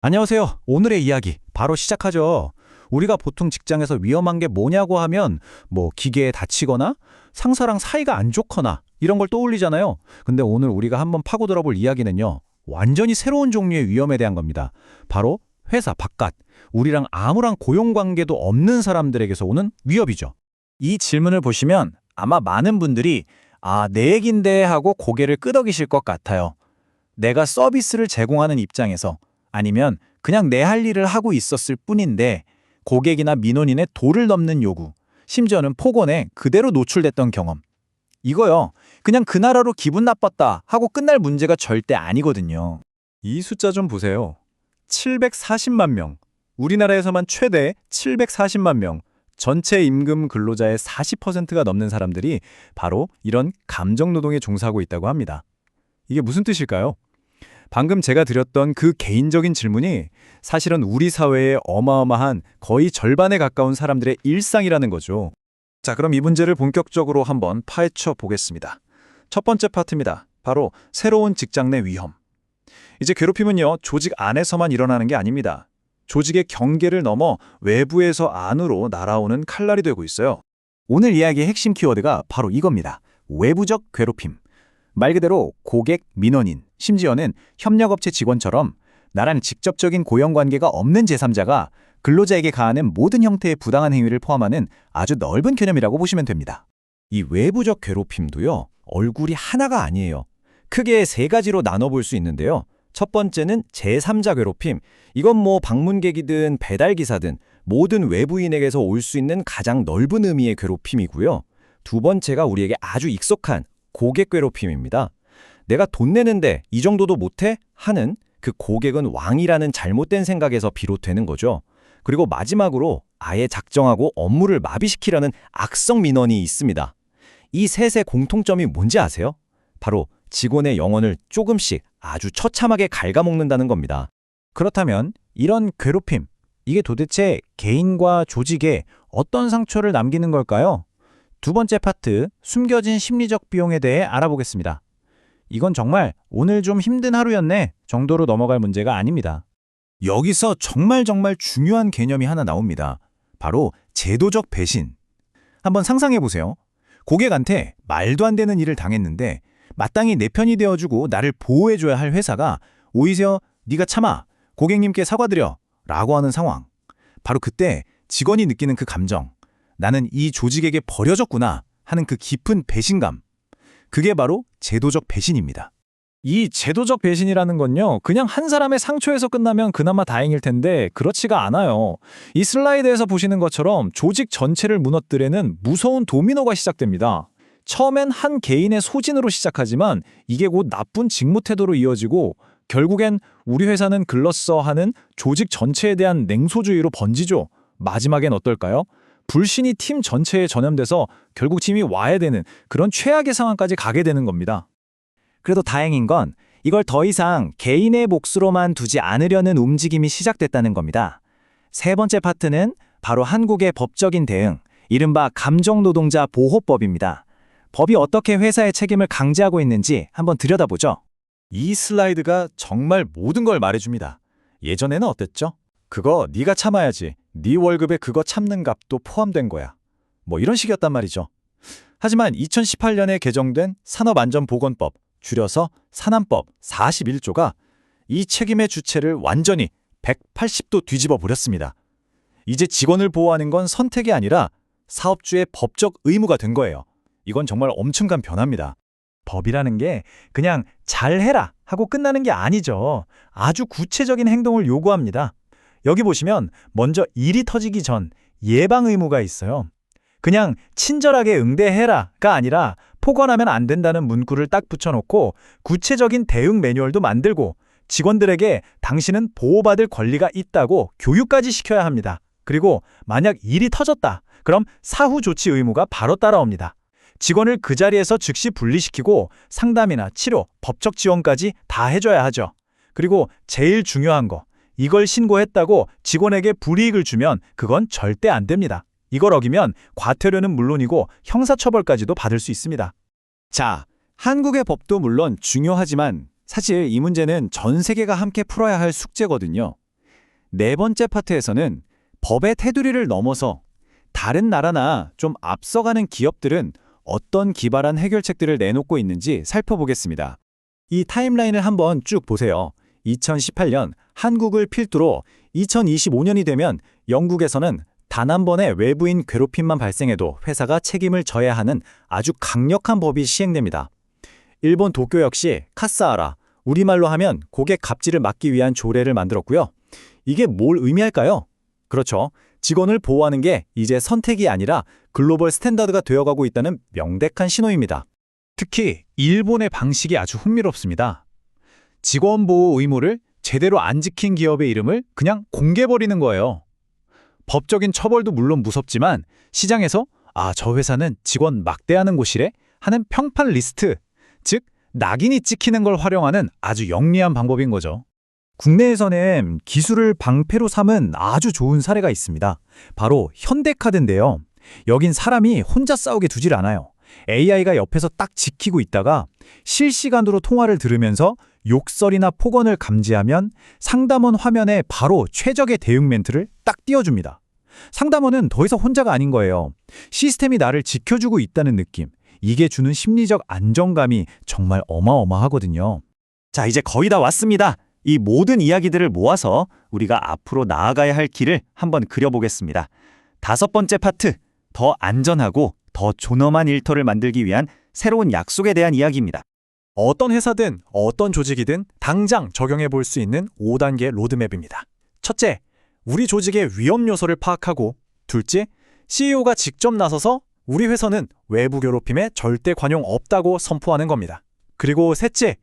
안녕하세요. 오늘의 이야기 바로 시작하죠. 우리가 보통 직장에서 위험한 게 뭐냐고 하면 기계에 다치거나 상사랑 사이가 안 좋거나 이런 걸 떠올리잖아요. 근데 오늘 우리가 한번 파고들어 볼 이야기는요. 완전히 새로운 종류의 위험에 대한 겁니다. 바로 회사 바깥, 우리랑 아무런 고용 관계도 없는 사람들에게서 오는 위협이죠. 이 질문을 보시면 아마 많은 분들이 내 얘긴데 하고 고개를 끄덕이실 것 같아요. 내가 서비스를 제공하는 입장에서 아니면 그냥 내 할 일을 하고 있었을 뿐인데 고객이나 민원인의 도를 넘는 요구, 심지어는 폭언에 그대로 노출됐던 경험. 이거요. 그냥 그 나라로 기분 나빴다 하고 끝날 문제가 절대 아니거든요. 이 숫자 좀 보세요. 740만 명. 우리나라에서만 최대 740만 명. 전체 임금 근로자의 40%가 넘는 사람들이 바로 이런 감정 노동에 종사하고 있다고 합니다. 이게 무슨 뜻일까요? 방금 제가 드렸던 그 개인적인 질문이 사실은 우리 사회의 어마어마한 거의 절반에 가까운 사람들의 일상이라는 거죠. 자, 그럼 이 문제를 본격적으로 한번 파헤쳐 보겠습니다. 첫 번째 파트입니다. 바로 새로운 직장 내 위험. 이제 괴롭힘은요, 조직 안에서만 일어나는 게 아닙니다. 조직의 경계를 넘어 외부에서 안으로 날아오는 칼날이 되고 있어요. 오늘 이야기의 핵심 키워드가 바로 이겁니다. 외부적 괴롭힘. 말 그대로 고객, 민원인, 심지어는 협력업체 직원처럼 나랑 직접적인 고용관계가 없는 제3자가 근로자에게 가하는 모든 형태의 부당한 행위를 포함하는 아주 넓은 개념이라고 보시면 됩니다. 이 외부적 괴롭힘도요. 얼굴이 하나가 아니에요. 크게 세 가지로 나눠볼 수 있는데요. 첫 번째는 제3자 괴롭힘. 이건 방문객이든 배달기사든 모든 외부인에게서 올 수 있는 가장 넓은 의미의 괴롭힘이고요. 두 번째가 우리에게 아주 익숙한 고객 괴롭힘입니다. 내가 돈 내는데 이 정도도 못해? 하는 그 고객은 왕이라는 잘못된 생각에서 비롯되는 거죠. 그리고 마지막으로 아예 작정하고 업무를 마비시키려는 악성 민원이 있습니다. 이 셋의 공통점이 뭔지 아세요? 바로 직원의 영혼을 조금씩 아주 처참하게 갉아먹는다는 겁니다. 그렇다면 이런 괴롭힘, 이게 도대체 개인과 조직에 어떤 상처를 남기는 걸까요? 두 번째 파트, 숨겨진 심리적 비용에 대해 알아보겠습니다. 이건 정말 오늘 좀 힘든 하루였네 정도로 넘어갈 문제가 아닙니다. 여기서 정말 중요한 개념이 하나 나옵니다. 바로 제도적 배신. 한번 상상해 보세요. 고객한테 말도 안 되는 일을 당했는데 마땅히 내 편이 되어주고 나를 보호해줘야 할 회사가 오히려 네가 참아, 고객님께 사과드려 라고 하는 상황. 바로 그때 직원이 느끼는 그 감정, 나는 이 조직에게 버려졌구나 하는 그 깊은 배신감. 그게 바로 제도적 배신입니다. 이 제도적 배신이라는 건요, 그냥 한 사람의 상처에서 끝나면 그나마 다행일 텐데 그렇지가 않아요. 이 슬라이드에서 보시는 것처럼 조직 전체를 무너뜨리는 무서운 도미노가 시작됩니다. 처음엔 한 개인의 소진으로 시작하지만 이게 곧 나쁜 직무 태도로 이어지고 결국엔 우리 회사는 글렀어 하는 조직 전체에 대한 냉소주의로 번지죠. 마지막엔 어떨까요? 불신이 팀 전체에 전염돼서 결국 팀이 와야 되는 그런 최악의 상황까지 가게 되는 겁니다. 그래도 다행인 건 이걸 더 이상 개인의 몫으로만 두지 않으려는 움직임이 시작됐다는 겁니다. 세 번째 파트는 바로 한국의 법적인 대응, 이른바 감정노동자 보호법입니다. 법이 어떻게 회사의 책임을 강제하고 있는지 한번 들여다보죠. 이 슬라이드가 정말 모든 걸 말해줍니다. 예전에는 어땠죠? 그거 네가 참아야지. 네 월급에 그거 참는 값도 포함된 거야. 이런 식이었단 말이죠. 하지만 2018년에 개정된 산업안전보건법, 줄여서 산안법 41조가 이 책임의 주체를 완전히 180도 뒤집어 버렸습니다. 이제 직원을 보호하는 건 선택이 아니라 사업주의 법적 의무가 된 거예요. 이건 정말 엄청난 변화입니다. 법이라는 게 그냥 잘해라 하고 끝나는 게 아니죠. 아주 구체적인 행동을 요구합니다. 여기 보시면 먼저 일이 터지기 전 예방 의무가 있어요. 그냥 친절하게 응대해라가 아니라 폭언하면 안 된다는 문구를 딱 붙여놓고 구체적인 대응 매뉴얼도 만들고 직원들에게 당신은 보호받을 권리가 있다고 교육까지 시켜야 합니다. 그리고 만약 일이 터졌다, 그럼 사후 조치 의무가 바로 따라옵니다. 직원을 그 자리에서 즉시 분리시키고 상담이나 치료, 법적 지원까지 다 해줘야 하죠. 그리고 제일 중요한 거, 이걸 신고했다고 직원에게 불이익을 주면 그건 절대 안 됩니다. 이걸 어기면 과태료는 물론이고 형사처벌까지도 받을 수 있습니다. 자, 한국의 법도 물론 중요하지만 사실 이 문제는 전 세계가 함께 풀어야 할 숙제거든요. 네 번째 파트에서는 법의 테두리를 넘어서 다른 나라나 좀 앞서가는 기업들은 어떤 기발한 해결책들을 내놓고 있는지 살펴보겠습니다. 이 타임라인을 한번 쭉 보세요. 2018년 한국을 필두로 2025년이 되면 영국에서는 단 한 번의 외부인 괴롭힘만 발생해도 회사가 책임을 져야 하는 아주 강력한 법이 시행됩니다. 일본 도쿄 역시 카사하라, 우리말로 하면 고객 갑질을 막기 위한 조례를 만들었고요. 이게 뭘 의미할까요? 그렇죠. 직원을 보호하는 게 이제 선택이 아니라 글로벌 스탠다드가 되어가고 있다는 명백한 신호입니다. 특히 일본의 방식이 아주 흥미롭습니다. 직원 보호 의무를 제대로 안 지킨 기업의 이름을 그냥 공개해버리는 거예요. 법적인 처벌도 물론 무섭지만 시장에서 저 회사는 직원 막대하는 곳이래 하는 평판 리스트, 즉 낙인이 찍히는 걸 활용하는 아주 영리한 방법인 거죠. 국내에서는 기술을 방패로 삼은 아주 좋은 사례가 있습니다. 바로 현대카드인데요. 여긴 사람이 혼자 싸우게 두질 않아요. AI가 옆에서 딱 지키고 있다가 실시간으로 통화를 들으면서 욕설이나 폭언을 감지하면 상담원 화면에 바로 최적의 대응 멘트를 딱 띄워줍니다. 상담원은 더 이상 혼자가 아닌 거예요. 시스템이 나를 지켜주고 있다는 느낌. 이게 주는 심리적 안정감이 정말 어마어마하거든요. 자, 이제 거의 다 왔습니다. 이 모든 이야기들을 모아서 우리가 앞으로 나아가야 할 길을 한번 그려보겠습니다. 5번째 파트, 더 안전하고 더 존엄한 일터를 만들기 위한 새로운 약속에 대한 이야기입니다. 어떤 회사든 어떤 조직이든 당장 적용해 볼 수 있는 5단계 로드맵입니다. 첫째, 우리 조직의 위험 요소를 파악하고, 둘째, CEO가 직접 나서서 우리 회사는 외부 괴롭힘에 절대 관용 없다고 선포하는 겁니다. 그리고 셋째,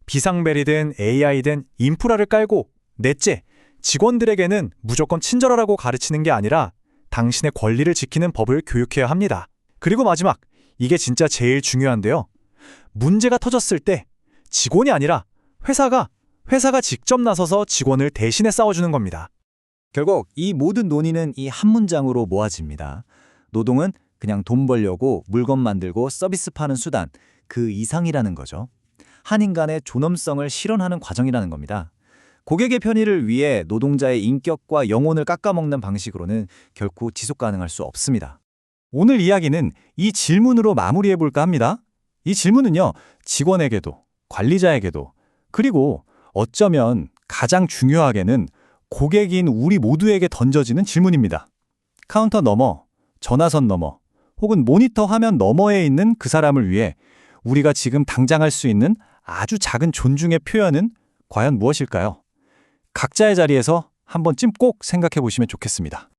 비상벨이든 AI든 인프라를 깔고, 넷째, 직원들에게는 무조건 친절하라고 가르치는 게 아니라 당신의 권리를 지키는 법을 교육해야 합니다. 그리고 마지막, 이게 진짜 제일 중요한데요. 문제가 터졌을 때 직원이 아니라 회사가 직접 나서서 직원을 대신해 싸워주는 겁니다. 결국 이 모든 논의는 이 한 문장으로 모아집니다. 노동은 그냥 돈 벌려고 물건 만들고 서비스 파는 수단, 그 이상이라는 거죠. 한 인간의 존엄성을 실현하는 과정이라는 겁니다. 고객의 편의를 위해 노동자의 인격과 영혼을 깎아먹는 방식으로는 결코 지속 가능할 수 없습니다. 오늘 이야기는 이 질문으로 마무리해볼까 합니다. 이 질문은요, 직원에게도, 관리자에게도, 그리고 어쩌면 가장 중요하게는 고객인 우리 모두에게 던져지는 질문입니다. 카운터 너머, 전화선 너머, 혹은 모니터 화면 너머에 있는 그 사람을 위해 우리가 지금 당장 할 수 있는 아주 작은 존중의 표현은 과연 무엇일까요? 각자의 자리에서 한 번쯤 꼭 생각해 보시면 좋겠습니다.